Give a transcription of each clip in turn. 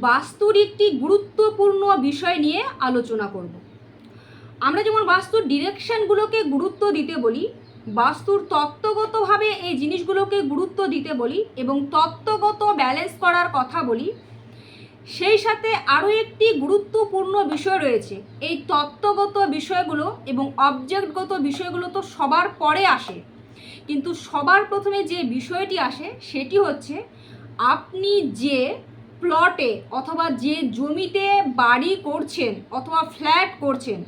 বাস্তুর একটি গুরুত্বপূর্ণ বিষয় নিয়ে আলোচনা করব। আমরা যেমন বাস্তুর ডিরেকশনগুলোকে গুরুত্ব দিতে বলি, বাস্তুর তত্ত্বগতভাবে এই জিনিসগুলোকে গুরুত্ব দিতে বলি এবং তত্ত্বগত ব্যালেন্স করার কথা বলি, সেই সাথে আরও একটি গুরুত্বপূর্ণ বিষয় রয়েছে। এই তত্ত্বগত বিষয়গুলো এবং অবজেক্টগত বিষয়গুলো তো সবার পরে আসে, কিন্তু সবার প্রথমে যে বিষয়টি আসে সেটি হচ্ছে আপনি যে প্লটে অথবা যে জমিতে বাড়ি করছেন অথবা ফ্ল্যাট করছেন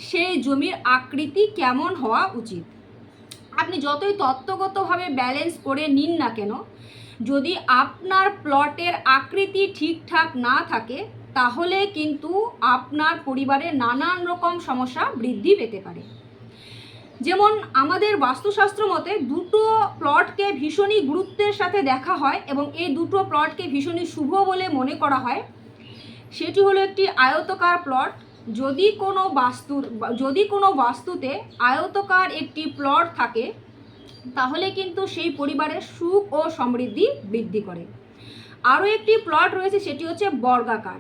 সেই জমির আকৃতি কেমন হওয়া উচিত। আপনি যতই তত্ত্বগতভাবে ব্যালেন্স করে নিন না কেন, যদি আপনার প্লটের আকৃতি ঠিকঠাক না থাকে তাহলে কিন্তু আপনার পরিবারে নানান রকম সমস্যা বৃদ্ধি পেতে পারে। যেমন আমাদের বাস্তুশাস্ত্র মতে দুটো প্লটকে ভীষণই গুরুত্বের সাথে দেখা হয় এবং এই দুটো প্লটকে ভীষণই শুভ বলে মনে করা হয়। সেটি হলো একটি আয়তকার প্লট। যদি কোনো বাস্তুতে আয়তকার একটি প্লট থাকে তাহলে কিন্তু সেই পরিবারের সুখ ও সমৃদ্ধি বৃদ্ধি করে। আরও একটি প্লট রয়েছে, সেটি হচ্ছে বর্গাকার।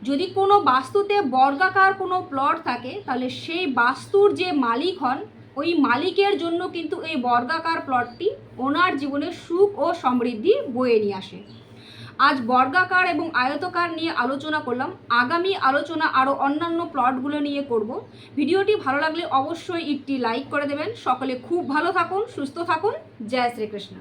যদি কোনো বাস্তুতে বর্গাকার কোনো প্লট থাকে তাহলে সেই বাস্তুর যে মালিক হন ওই মালিকের জন্য কিন্তু এই বর্গাকার প্লটটি ওনার জীবনে সুখ ও সমৃদ্ধি বয়ে নিয়ে আসে। আজ বর্গাকার এবং আয়তকার নিয়ে আলোচনা করলাম, আগামী আলোচনা আরও অন্যান্য প্লটগুলো নিয়ে করব। ভিডিওটি ভালো লাগলে অবশ্যই একটি লাইক করে দেবেন। সকলে খুব ভালো থাকুন, সুস্থ থাকুন। জয় শ্রীকৃষ্ণ।